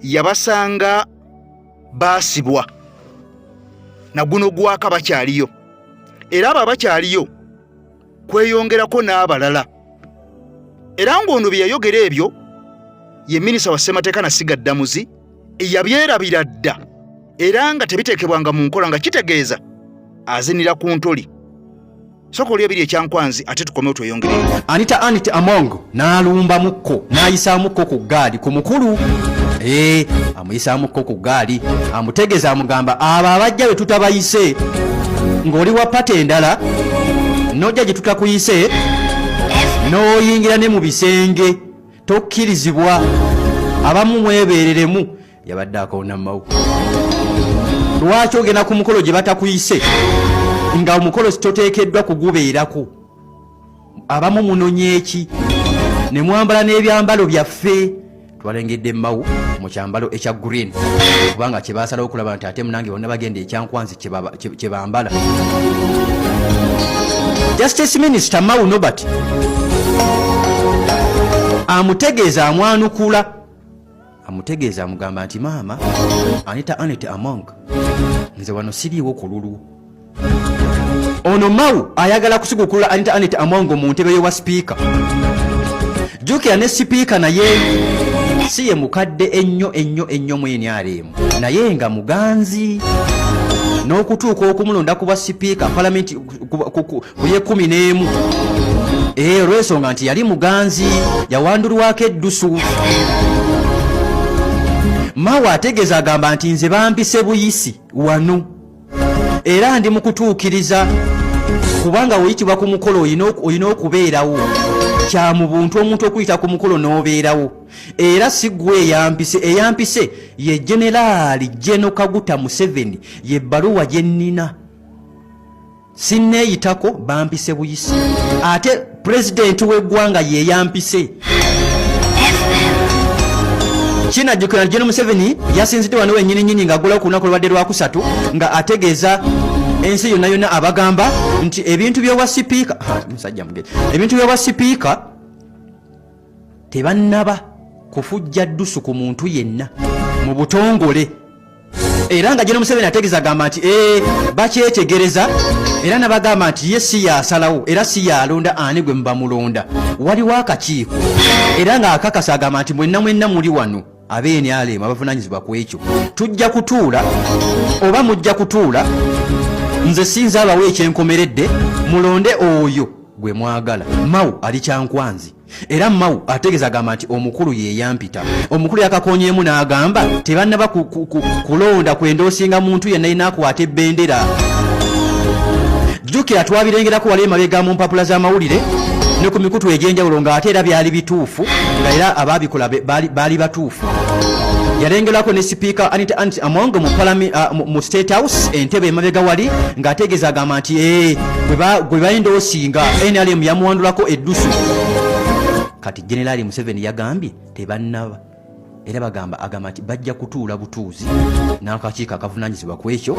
yabasanga baasibwa na guno gwaka bakyaliyo, era abo abakyaliyo kweyongerako n'abalala. Era ng'ono bye yayogera ebyo ye Minisita wa Ssemateeka na Siga Eddamuzi yabyerabira dda era nga tebiteekebwanga mu nkola, nga kitegeeza azinira ku ntoli. Soko oli ebiri ekyankwanzi ate tukomewo tweyongereko.
Anita Among n'alumba mukko n'ayisaamuko ku gaadi ku mukulu
amuyisaamuko ku gaali amutegeeza amugamba abo abajja be tutabayise ng'oli wa pata endala nojja gye tutakuyise n'oyingira ne mu bisenge tokkirizibwa abamu mwebeereremu yabadde akoona mawu lwaki ogenda ku mukolo gye batakuyise nga omukolo toteekeddwa kugubeerako abamu munonye eki ne mwambala n'ebyambalo byaffe twalengedde mawu mu kyambalo ekya green kubanga kye baasalawo okulaba nti ate munange bonna bagenda ekyankwanzi kye bambala Justice Minister Mawu Nobert amutegeeza amwanukula amutegeeza amugamba nti maama Anita Among nze wano siriiwo ku lulu ono Mawu ayagala kusigukula Anita Among mu ntebe y'owa sipiika jjukira ne sipiika naye si ye mukadde ennyo mwene alemu naye nga muganzi n'okutuuka okumulonda ku bwa sipiika palamenti ku ye 11 olw'ensonga nti yali muganzi yawandulwako eddusu Mawu ategeeza agamba nti nze bampise buyisi wano era ndi mu kutuukiriza kubanga oyitibwa ku mukolo olina okubeerawo kya mu buntu omuntu okuyita ku mukolo n'obeerawo era si ggwe eyampise ye Generaali General Kaguta Museveni ye bbaluwa gye nnina sinneeyitako bampise buyisi ate pulezidenti w'eggwanga ye yampise kinajjukira General Museveni yasinzidde wano wennyini ng'aggulawo ku lunaku lubadde lwakusatu nga ategeeza ensi yonna abagamba nti ebintu by'owa sipiika musajja mugezi ebintu by'owa sipiika tebannaba kufujja ddusu ku muntu yenna mu butongole era nga General Museveni ategeeza agamba nti bakyetegereza era nabagamba nti ye si yasalawo era si yalonda ani gwe mubamulonda waliwo akakiiko era nga akakasa agamba nti mwenna muli wano abeeni alemu abavunanyizibwa ku ekyo tujja kutuula oba mujja kutuula nze sinza abawo ekyenkomeredde mulonde oyo gwe mwagala Mawu ali kyankwanzi era Mawu ategeeza agamba nti omukulu ye yampita omukulu yakakonyeemu n'agamba tebannaba kulonda kwendoosinga muntu yenna inakwata ebbendera jjukira twabirengerako wali emabega mu mpapula z'amawulire ne ku mikutu egy'enjawulo ng'ate era byali bituufu nga era abaabikola baali batuufu yalengerako ne sipiika Anita Among mu State House entebe emabega wali ng'ategeeza agamba nti gwe bayindoosinga NRM yamuwandulako eddusu kati Generaali Museveni yagambye tebannaba era agamba nti bajja kutuula butuuzi n'akakiiko akavunanyizibwa ku ekyo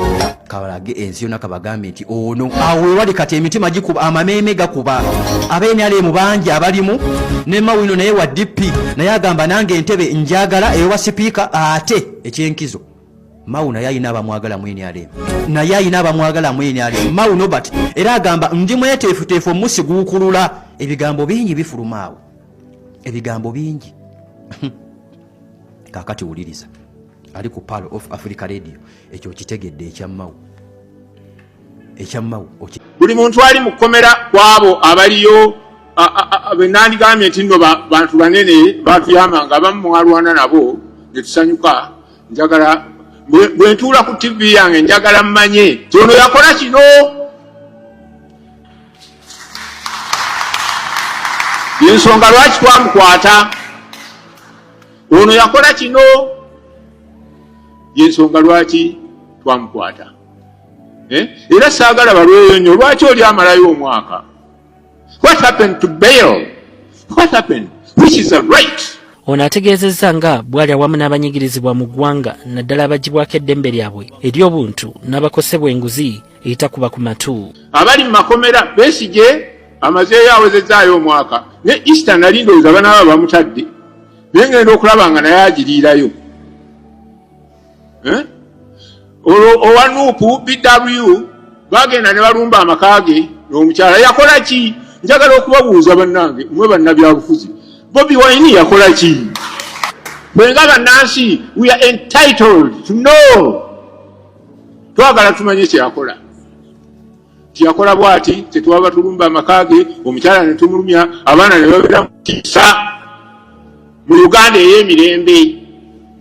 kabalage ensi yonna kabagambye nti ono awo wewali kati emitima gikuba amameeme gakuba ab'NRM bangi abalimu ne Mawu ino naye wa DP naye agamba nange entebe njagala eyowa sipiika ate ekyenkizo Mawu naye ayina abamwagala mu NRM Mawu Nobert era agamba ndi mweteefuteefu omusi guukulula ebigambo bingi bifuluma awo ebigambo bingi kakati wuliriza ali ku Pearl of Africa Radio ekyo kitegedde ekya Mawu
buli muntu ali mu kkomera kwabo abaliyo benandigambye nti nno bantu banene batuyamba nga abamu mwalwana nabo ne tusanyuka njagala bwe ntuula ku TV yange njagala mmanye kyono yakola kino yensonga lwaki twamukwata ono yakola kino yensonga lwaki twamukwata era saagala balweyo nnyo lwaki oli amalayo omwaka what happened to bail what happened which is the right
ono ategeezezza nga bw'ali awamu n'abanyigirizibwa mu ggwanga naddala abagibwako eddembe lyabwe ery'obuntu n'abakosebwa enguzi eyitakuba ku matu
abali mu makomera Besigye amazeeyo awezezzaayo omwaka ne Easter nali ndowooza banaaba bamutadde naye ngenda okulaba nga naye agiriirayo owa Nuupu BW bagenda ne balumba amaka ge n'omukyala yakola ki njagala okubabuuza bannange mmwe bannabyabufuzi Bobi Wine yakola ki bwenga bannansi we are entitled to know twagala tumanye kyeyakola tiyakola bwati tetwaba tulumba amaka ge omukyala ne tumulumya abaana ne babeera mu kisa mu Uganda ey'emirembe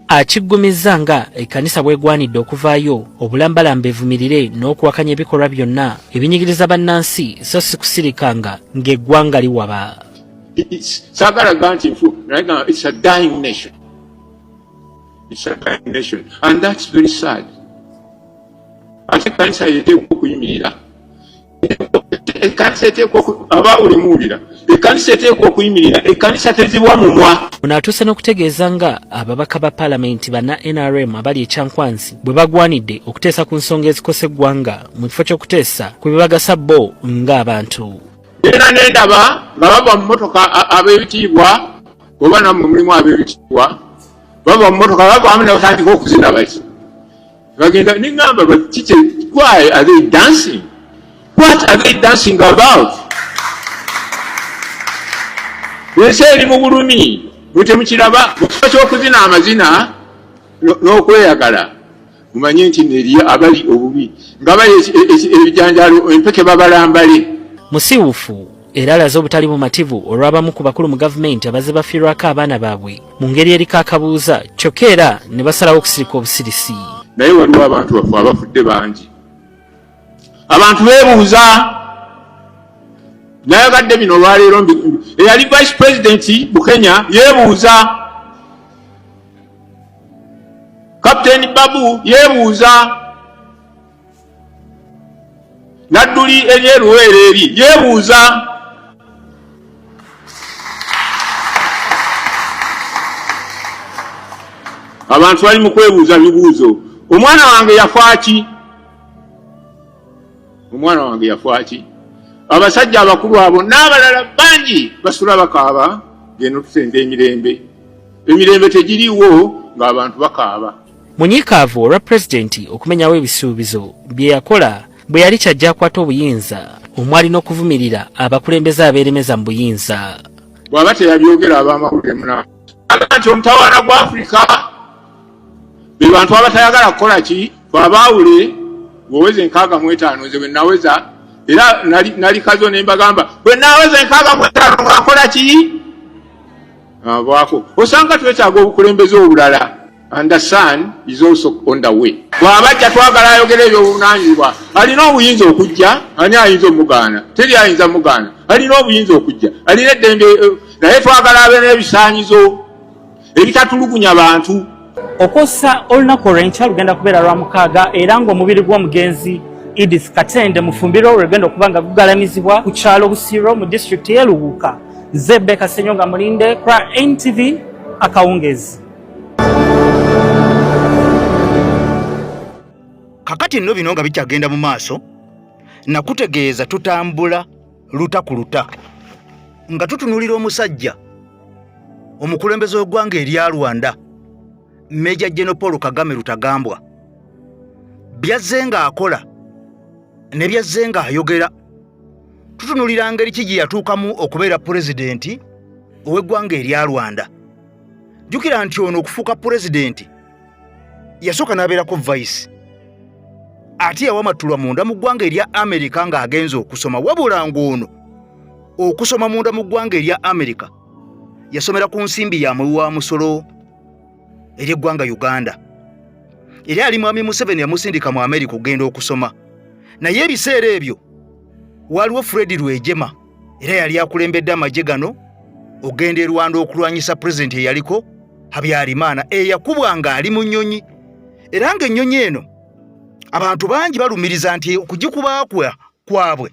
akiggumiza nga ekkanisa bwegwanidde okuvaayo obulambalamba evumirire n'okuwakanya ebikolwa byonna ebinyigiriza bannansi so si kusirikanga ng'eggwanga liwaba.
Sagala ganti nfu it's a dying nation. It's a dying nation, and that's very sad. Ate kanisa yeteekwa okuyimirira. Ekkanisa eteekwa abawulimuwulira. Ekkanisa eteekwa okuyimirira. Ekkanisa tezibwa mumwa.
Ono atuuse n'okutegeeza nga ababaka ba paalamenti bana NRM abali ekyankwanzi bwe bagwanidde okuteesa ku nsonga ezikosa eggwanga mu kifo ky'okuteesa ku bibagasa bo ng'abantu.
Era n'endaba nga bava mu mmotoka ab'ebitiibwa oba nammwe mulimu ab'ebitiibwa bava mu mmotoka bavaamu ne batandika okuzina bati bagenda neŋŋamba bakike why are they dancing? What are they dancing about? Ensi eri mu bulumi bwe temukiraba mu kifo ky'okuzina amazina n'okweyagala mumanye nti neriyo abali obubi nga bali ebijanjalo empeke babalambale.
Musiiwufu era alaze obutali bumativu olw'abamu ku bakulu mu gavumenti abazze bafiirwako abaana baabwe mu ngeri eriko akabuuza kyokka era ne basalawo okusirika obusirisi.
Naye waliwo abantu baffe abafudde bangi. Abantu beebuuza nayagadde bino olwaleero eyali vice president mu Kenya yeebuuza, Captain Babu yeebuuza, Nadduli eryeruweere eri yeebuuza. Abantu bali mu kwebuuza bibuuzo. Omwana wange yafa ki? Omwana wange yafa ki? Abasajja abakulu abo n'abalala bangi basula bakaaba geno tusende emirembe. Emirembe tegiriiwo ng'abantu bakaaba.
Munyiikaavu olwa pulezidenti okumenyawo ebisuubizo bye yakola bwe yali kyajja akwata obuyinza omwali n'okuvumirira abakulembeze abeeremeza mu buyinza.
Bw'aba teyabyogera ab'amawulire muna nti omutawaana gwa Afrika be bantu abatayagala kukola ki twabaawule bw'oweza 65 nze bwe naweza era nali kazo ne mbagamba bwe naweza 65 ngakola ki bwako osanga twetaaga obukulembeze obulala. And the sun is also on the way. Bw'abajja twagala ayogera ebyobuvunaanyizibwa alina obuyinza okujja, ani ayinza omugaana? Teri ayinza mugaana. Alina obuyinza okujja, alina eddembe, naye twagala abe n'ebisaanyizo ebitatulugunya bantu.
Okosa olunaku olw'enkya lugenda kubeera lwa mukaaga era ng'omubiri gw'omugenzi Edith Katende mu ffumbiro lwegenda okuba nga gugalamizibwa ku kyalo Busiro mu disitulikiti y'e Lubuka. Nze Rebecca Ssenyonga Mulinde kwa NTV Akawungezi.
Kakati nno bino nga bikyagenda mu maaso nakutegeeza tutambula luta ku luta nga tutunulira omusajja omukulembeze w'eggwanga erya Rwanda Major General Paul Kagame Rutagambwa byazze nga akola ne byazze nga ayogera. Tutunulira ngeri ki gye yatuukamu okubeera pulezidenti ow'eggwanga erya Rwanda. Jjukira nti ono okufuuka pulezidenti yasooka n'abeerako vice ate yawamatulwa munda mu ggwanga erya Amerika ng'agenza okusoma wabula ng'ono okusoma munda mu ggwanga erya Amerika yasomera ku nsimbi ya muwi wa musolo ery'eggwanga Uganda. Era ali mwami Museveni yamusindika mu Amerika okugenda okusoma. Naye ebiseera ebyo waliwo Fred Rwejema era yali akulembedde amagye gano ogenda e Rwanda okulwanyisa pulezidenti eyaliko Habyarimana eyakubwa nga ali mu nnyonyi. Era ng'ennyonyi eno abantu bangi balumiriza nti okugikuba kwabwe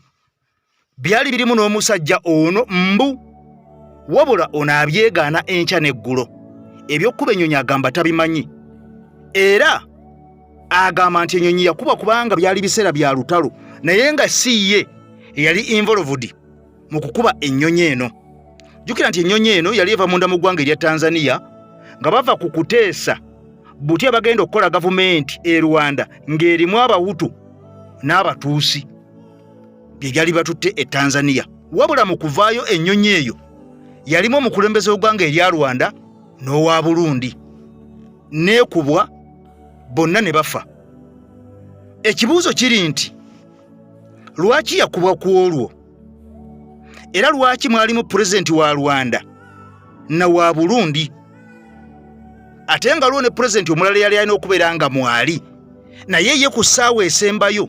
byali birimu n'omusajja ono mbu wabula ono abyegaana enkya n'eggulo. Ebyokkuba ennyonyi agamba tabimanyi era agamba nti ennyonyi yakuba kubanga byali biseera bya lutalo naye nga si ye eyali involved mu kukuba ennyonyi eno. Jjukira nti ennyonyi eno yali eva munda mu ggwanga erya Tanzania nga bava ku kuteesa buti abagenda okukola gavumenti e Rwanda ng'erimu Abahutu n'Abatuusi bye byali batutte e Tanzania. Wabula mu kuvaayo ennyonyi eyo yalimu omukulembeze w'eggwanga erya Rwanda n'owa Burundi neekubwa bonna ne bafa. Ekibuuzo kiri nti lwaki yakubwa ku olwo era lwaki mwalimu pulezidenti wa Rwanda na wa Burundi ate nga lwo ne pulezidenti omulala yali alina okubeera nga mwali naye ye ku ssaawa esembayo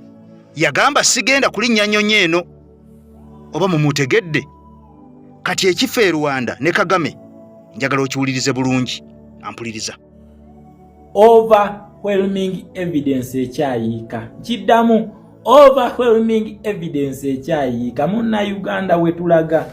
yagamba sigenda kulinnya nnyonyi eno oba mumutegedde. Kati ekifo e Rwanda ne Kagame njagala okiwulirize bulungi. Ampuliriza.
Overwhelming evidence ekyayiika. Kiddamu overwhelming evidence ekyayiika. Munna Uganda wetulaga.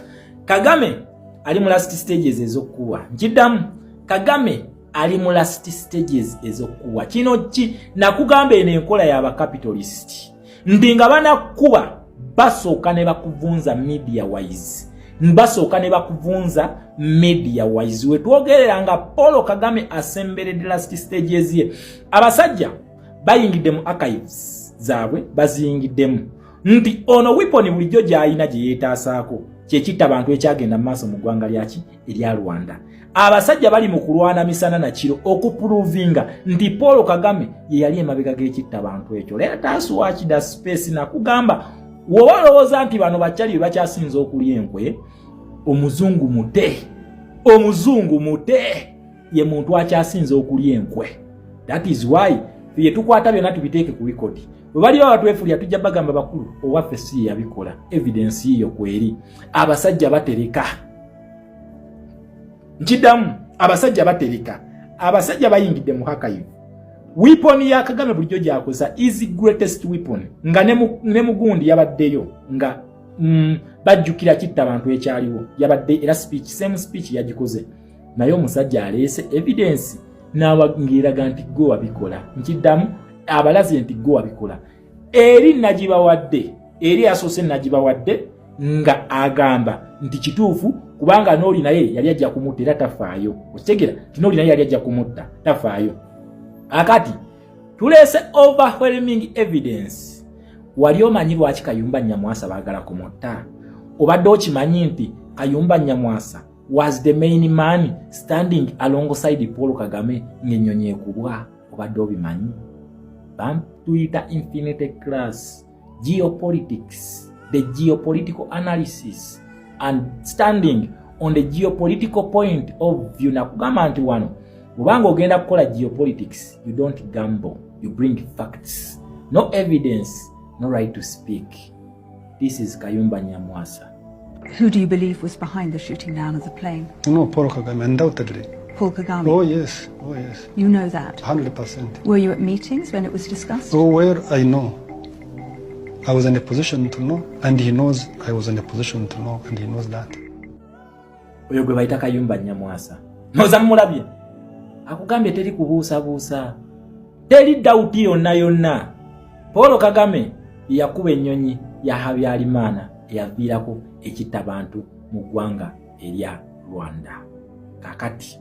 Kagame ali mu last stages ez'okuwa. Kiddamu Kagame ali mu last stages ez'okuwa. Kino ki nakugamba eno enkola y'abakapitalist. Ndi nga banakuba basooka ne bakuvunza media wise. Mbasooka ne bakuvunza media wise. Wetwogerera nga Paul Kagame asemberedde last stages ye. Abasajja bayingidde mu archives zaabwe bazingiddemu. Nti ono weapon bulijjo gy'alina gye yeetaasaako kyekitta abantu ekyagenda mu maaso mu ggwanga lyaki erya Rwanda. Abasajja bali mu kulwana misana na kiro okuprovinga nti Paul Kagame ye yali emabega g'ekitta abantu ekyo. Let us watch the space na kugamba wowalowooza nti bano bakyali bakyasinza okulya enkwe. Omuzungu mute ye muntu akyasinza okulya enkwe. That is why ye tukwata byonna tubiteeke ku record. Bwe bali batwefulya tujja bagamba bakulu owaffe si yabikola. Evidence yiyo kweri. Abasajja batereka. Nkidamu abasajja batereka. Abasajja bayingidde mu archive. Weapon ya Kagame bulijjo gyakozesa is greatest weapon. Nga ne mugundi yabaddeyo nga bajjukira kitta abantu ekyaliwo yabadde era speech same speech yagikoze. Naye omusajja aleese evidence n'awangiraga nti go wabikola. Nkiddamu abalazi nti go wabikola. Eri nagibawadde eri asose nagibawadde nga agamba nti kituufu kubanga n'oli naye yali ajja kumutta era tafaayo. Okitegera ti n'oli naye yali ajja kumutta tafaayo. Akati tulese overwhelming evidence. Wali omanyi lwaki Kayumba Nyamwasa baagala kumutta? Obadde okimanyi nti Kayumba Nyamwasa was the main man standing alongside Paul Kagame ng'ennyonyi ekubwa? Obadde obimanyi? Twitter infinite class geopolitics, the geopolitical analysis and standing on the geopolitical point of view. Nakugamba nti wano Ubanga ogenda kukola geopolitics, you don't gamble, you bring facts. No evidence, no right to speak. This is Kayumba Nyamwasa.
Who do you believe was behind the shooting down of the plane?
No, Paul Kagame, undoubtedly.
Paul Kagame?
Oh yes, oh yes.
You know that?
100%.
Were you at meetings when it was discussed?
Oh, where I know. I was in a position to know, and he knows I was in a position to know, and he knows that.
Oyo gwe bayita Kayumba Nyamwasa. Noza mulabye. Akugambye teri kubuusa. Teri dauti yonna. Paul Kagame yakuba ennyonyi ya Habyarimana eyaviirako ekitta abantu mu ggwanga erya Rwanda. Kakati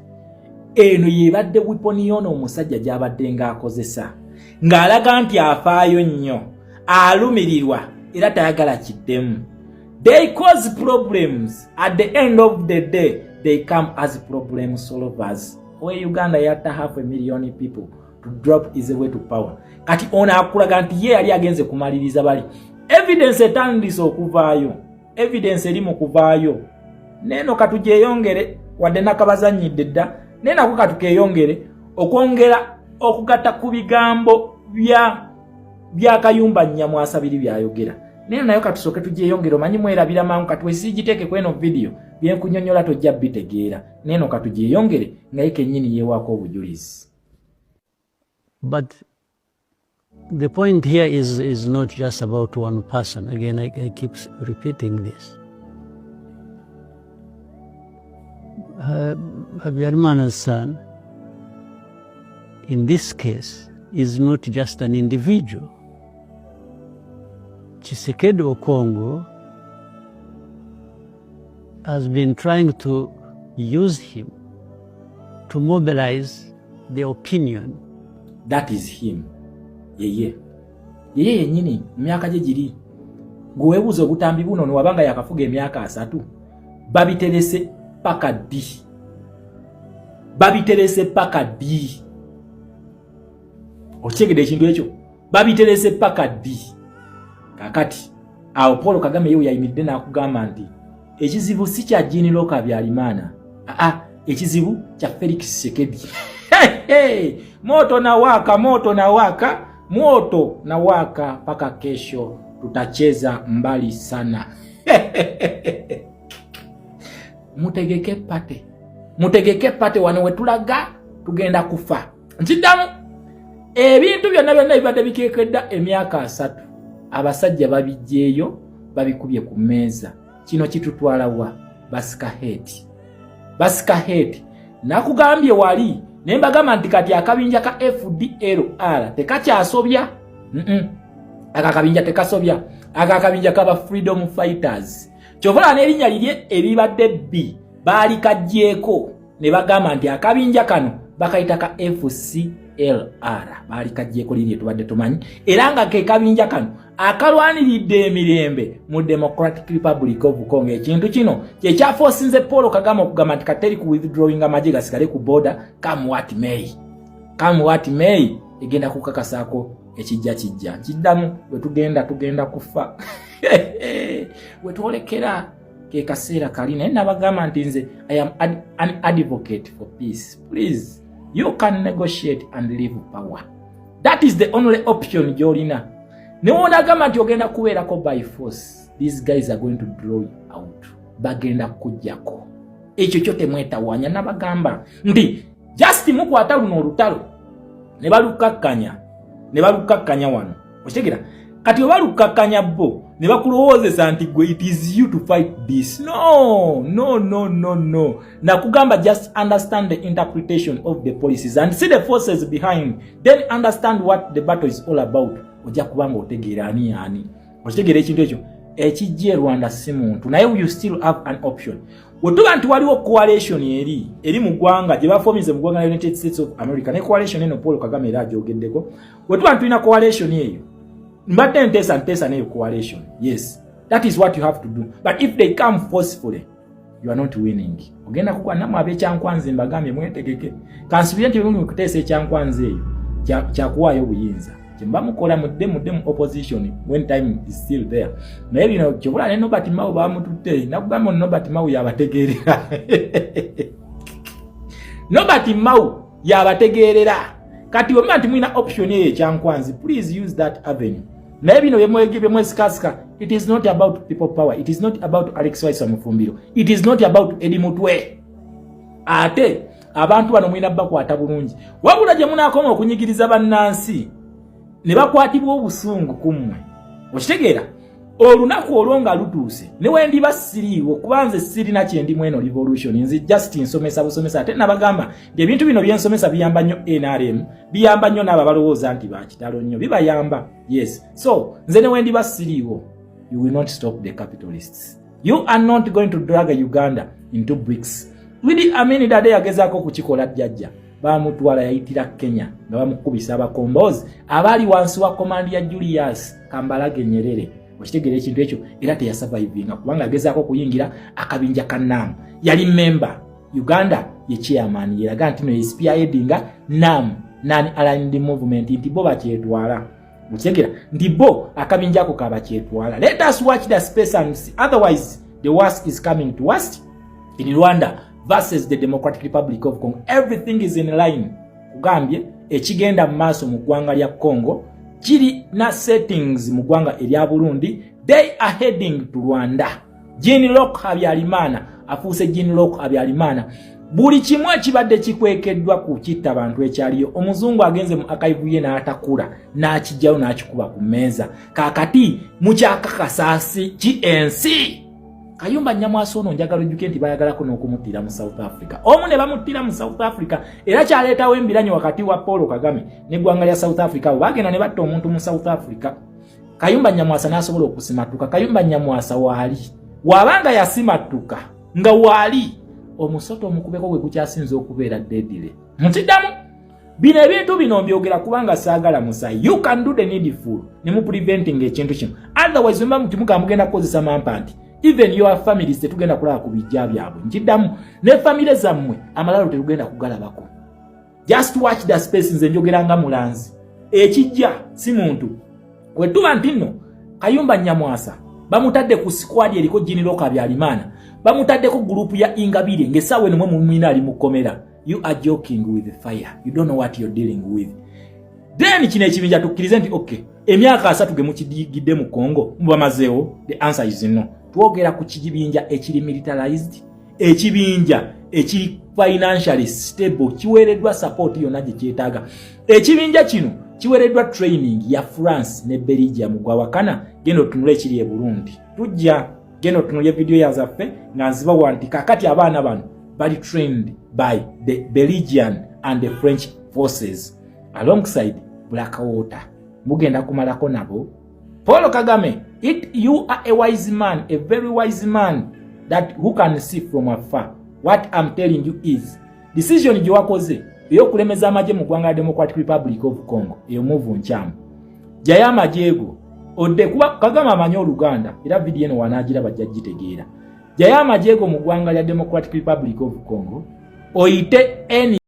eno yebadde weapon yono omusajja gy'abadde ng'akozesa ng'alaga nti afaayo nnyo, alumirirwa era tayagala kiddemu. They cause problems. At the end of the day, they come as problem solvers. Where Uganda yatta 500,000 people to drop his way to power. Kati ona akulaga nti ye yali agenze kumaliriza bali. Evidence etandise okuvaayo. Evidence eri mu kuvaayo. Neno katujeyongere wadde nakabazanyidde dda. Nena ko katukeyongere okwongera okugatta ku bigambo bya Kayumba Nyamwasa biri byayogera. Neno nayo katusoke tujeyongere omanyi mwerabira mangu katwesijiteeke kweno video byenkunyonyola tojja bitegeera. Neno katujeyongere nga kenyini yewaako obujulizi.
But the point here is not just about one person. Again, I keep repeating this. Habyarimana's son, in this case, is not just an individual. Tshisekedi Okongo has been trying to use him to mobilize the opinion.
That is him. Yeye yenyini myaka gye giri. Gwebuzo obutambi buno no wabanga yakafuga emyaka 3. Babiterese paka di. Okyegede ekintu ekyo. Babiterese paka di. Kakati awo Paul Kagame yewe yayimiridde n'akugamba nti ekizibu si kya Jean Locke Habyarimana. ekizibu kya Felix Sekedi. Moto na waka paka kesho tutacheza mbali sana. Mutegeke pate wano wetulaga tugenda kufa. Nchidamu ebintu byonna bibadde bikekedda emyaka 3 abasajja babijjeeyo babikubye ku meeza. Kino kitutwala wa basika head nakugambye wali nembagamba nti kati akabinja ka FDLR tekakyasobya. Akakabinja tekasobya, akakabinja kaba freedom fighters. Kyovola n'erinnya lirye ebibadde bbi baali kajjeeko ne bagamba nti akabinja kano bakayita ka FCLR baali kajjeeko lirye tubadde tumanyi era nga ke kabinja kano akalwaniridde emirembe mu Democratic Republic of Congo. Ekintu kino kye kyafosinze Paul Kagame okugamba nti kateri ku withdrawing amagye gasigale ku border come what may egenda kukakasaako ekijja kiddamu tugenda kufa. Wetwolekera ke kaseera kali naye nabagamba nti nze I am an advocate for peace. Please, you can negotiate and leave power. That is the only option Jolina. Neona gamba nti ogenda kubeerako by force. These guys are going to draw you out. Bagenda kujjako. Ekyo kyote mwetawanya nabagamba nti just mukwata luno olutalo ne balukakkanya wano. Okitegera kati obalukkakkanya bo ne bakulowoozesa nti gwe it is you to fight this. No. Nakugamba just understand the interpretation of the policies and see the forces behind, then understand what the battle is all about. Ojja kubanga otegeera ani. Okitegera ekintu ekyo ekijje Rwanda si muntu naye you still have an option. Wetuba nti waliwo coalition eri mu ggwanga gye bafomize mu ggwanga United States of America ne coalition eno Paul Kagame era agyogeddeko. Wetuba nti tulina coalition eyo mbadde ntesa neyo coalition. Yes, that is what you have to do, but if they come forcefully you are not winning. Ogenda kukwa namu ab'ekyankwanzi mbagambye mwetegeke kansubire nti bwe mukuteesa ekyankwanzi eyo kyakuwaayo obuyinza kimba mukola mudde opposition when time is still there. Naye bino kyobula ne Nobert Mao bamututte nakugamba Nobert Mao yabategeerera. Nobert Mao yabategeerera kati wema nti mwina option eyo ekyankwanzi, please use that avenue. Naye bino byemwesikasika, it is not about people power, it is not about Alex Waisa Mufumbiro, it is not about Eddie Mutwe. Ate abantu bano mwina bakwata bulungi wabula gye munaakoma okunyigiriza bannansi ne bakwatibwa obusungu kummwe. Okitegeera olunaku olwonga lutuuse ne wendi basiriiwo kubanze sirina kyendimu eno revolution nzi just nsomesa busomesa ate nabagamba ebintu bino byensomesa biyamba nnyo NRM, biyamba nnyo n'abo balowooza nti bakitalo nnyo bibayamba. Yes, so nze ne wendi basiriiwo you will not stop the capitalists. You are not going to drag Uganda into bricks. Idi Amin Dada yagezaako kukikola jjajja bamutwala yayitira Kenya nga bamukubisa abakombozi abali wansi wa command ya Julius Kambarage Nyerere. Okitegera ekintu ekyo era teyasurvivinga kubanga agezaako kuyingira akabinja kannamu. Yali member Uganda ye chairman yeraga nti no spearheadinga NAM non-aligned movement nti bo bakyetwala. Okitegera nti bo akabinja ako kabakyetwala. Let us watch the space and see. Otherwise the worst is coming to us in Rwanda versus the Democratic Republic of Congo. Everything is in line. Ugambye ekigenda mu maaso mu ggwanga lya Congo kiri na settings mu ggwanga erya Burundi. They are heading to Rwanda. Jean Locke Habyarimana afuuse Jean Locke Habyarimana buli kimwe kibadde kikwekeddwa ku kitta abantu ekyaliyo. Omuzungu agenze mu archive n'atakula n'akijjayo n'akikuba ku mmeeza. Kakati mukyakakasasi GNC Kayumba Nyamwasa ono njagala ojjuke nti bayagalako n'okumuttira mu South Africa. Omu ne bamuttira mu South Africa era kyaleetawo embiranyo wakati wa Paul Kagame n'eggwanga lya South Africa. Bagenda ne batta omuntu mu South Africa. Kayumba Nyamwasa n'asobola okusimatuka. Kayumba Nyamwasa waali wabanga yasimatuka nga waali omusoto omukubeko gwe gukyasinza okubeera deadly. Mutiddamu bino ebintu bino mbyogera kubanga saagala musayi. You can do the needful ne mu preventing ekintu kino. Otherwise mba mutimuka mugenda kukozesa mampanti. Even your families tetugenda kulaba ku bijja byabwe. Nkiddamu ne family zammwe amalalo tetugenda kugalabako. Just watch the space nze njogeranga mulanzi. Ekijja si muntu. Wetuba nti nno Kayumba Nyamwasa bamutadde ku squad eriko Jean Locke Habyarimana. bamutaddeko group ya Ingabire ngesawe nomwe mumina ali mukomera. You are joking with the fire. You don't know what you're dealing with. Then kino ekibinja tukkirize nti okay, emyaka 3 gemukidigidde mu Congo mubamazeo. The answer is no. Twogera ku kibinja ekiri militarized, ekibinja ekiri financially stable, kiwereddwa support yonna gye kyetaaga. Ekibinja kino kiwereddwa training ya France ne Belgium gwa wakana gendo tunule kiri e Burundi. Tujja gendo tunule video ya zaffe nga nziba wanti kakati abaana bano bali trained by the Belgian and the French forces alongside Blackwater. Mugenda kumalako nabo. Paul Kagame, you are a wise man, a very wise man that who can see from afar. What I'm telling you is decision gye wakoze eyokulemeza amagye mu ggwanga Democratic Republic of Congo eyo move nchamu jaya amajego odde kuba Kagame amanyi Oluganda era video eno wanagira bajjagitegeera jaya amajego mu ggwanga lya Democratic Republic of Congo oyite any